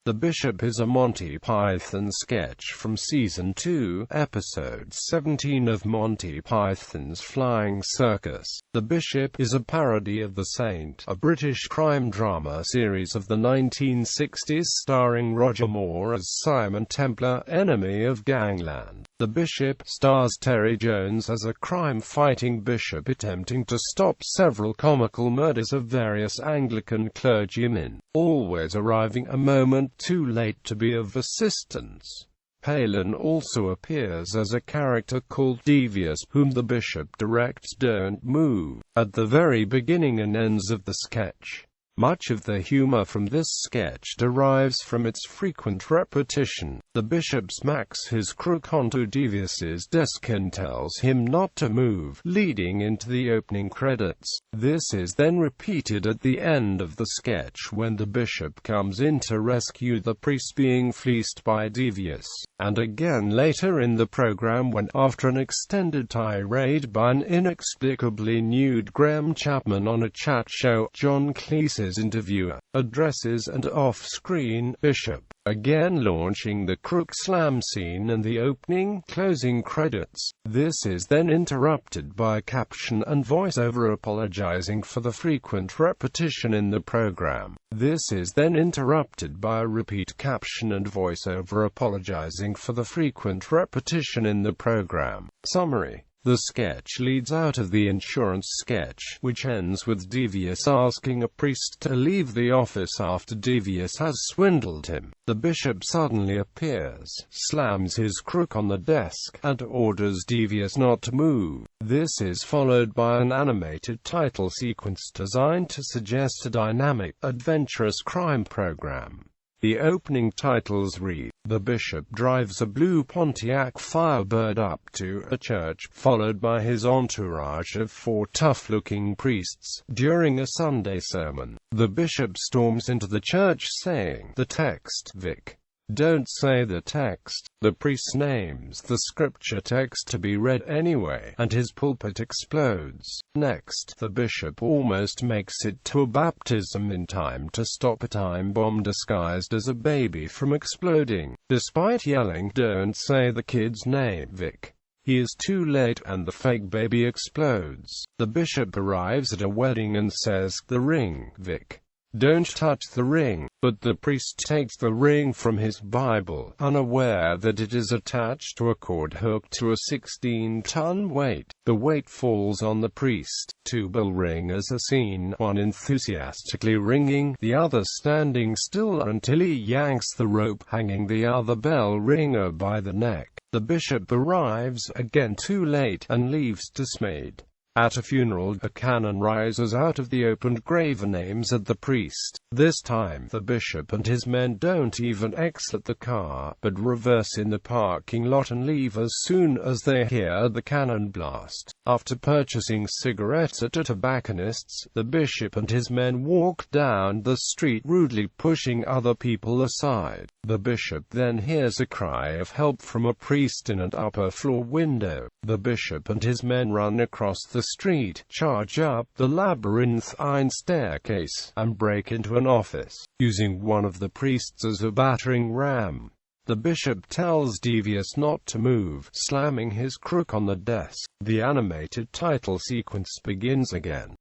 The Bishop is a Monty Python sketch from Season 2, Episode 17 of Monty Python's Flying Circus. The Bishop is a parody of The Saint, a British crime drama series of the 1960s starring Roger Moore as Simon Templar, enemy of gangland. The Bishop stars Terry Jones as a crime-fighting bishop attempting to stop several comical murders of various Anglican clergymen, always arriving a moment too late to be of assistance. Palin also appears as a character called Devious, whom the bishop directs don't move, at the very beginning and ends of the sketch. Much of the humor from this sketch derives from its frequent repetition. The bishop smacks his crook onto Devious's desk and tells him not to move, leading into the opening credits. This is then repeated at the end of the sketch when the bishop comes in to rescue the priest being fleeced by Devious, and again later in the program when, after an extended tirade by an inexplicably nude Graham Chapman on a chat show, John Cleese's interviewer addresses an off-screen bishop, again launching the crook slam scene and the opening-closing credits. This is then interrupted by a caption and voiceover apologizing for the frequent repetition in the program. This is then interrupted by a repeat caption and voiceover apologizing for the frequent repetition in the program. Summary. The sketch leads out of the insurance sketch, which ends with Devious asking a priest to leave the office after Devious has swindled him. The bishop suddenly appears, slams his crook on the desk, and orders Devious not to move. This is followed by an animated title sequence designed to suggest a dynamic, adventurous crime program. The opening titles read, "The Bishop drives a blue Pontiac Firebird up to a church," followed by his entourage of 4 tough-looking priests. During a Sunday sermon, the bishop storms into the church saying, "The text, Vic. Don't say the text." The priest names the scripture text to be read anyway, and his pulpit explodes. Next, the bishop almost makes it to a baptism in time to stop a time bomb disguised as a baby from exploding. Despite yelling, "Don't say the kid's name, Vic," he is too late, and the fake baby explodes. The bishop arrives at a wedding and says, "The ring, Vic. Don't touch the ring," but the priest takes the ring from his Bible, unaware that it is attached to a cord hooked to a 16-ton weight. The weight falls on the priest. 2 bell ringers are seen, one enthusiastically ringing, the other standing still until he yanks the rope, hanging the other bell ringer by the neck. The bishop arrives, again too late, and leaves dismayed. At a funeral, a canon rises out of the opened grave and aims at the priest. This time, the bishop and his men don't even exit the car, but reverse in the parking lot and leave as soon as they hear the cannon blast. After purchasing cigarettes at a tobacconist's, the bishop and his men walk down the street, rudely pushing other people aside. The bishop then hears a cry of help from a priest in an upper-floor window. The bishop and his men run across the street, charge up the labyrinthine staircase, and break into an office, using one of the priests as a battering ram. The bishop tells Devious not to move, slamming his crook on the desk. The animated title sequence begins again.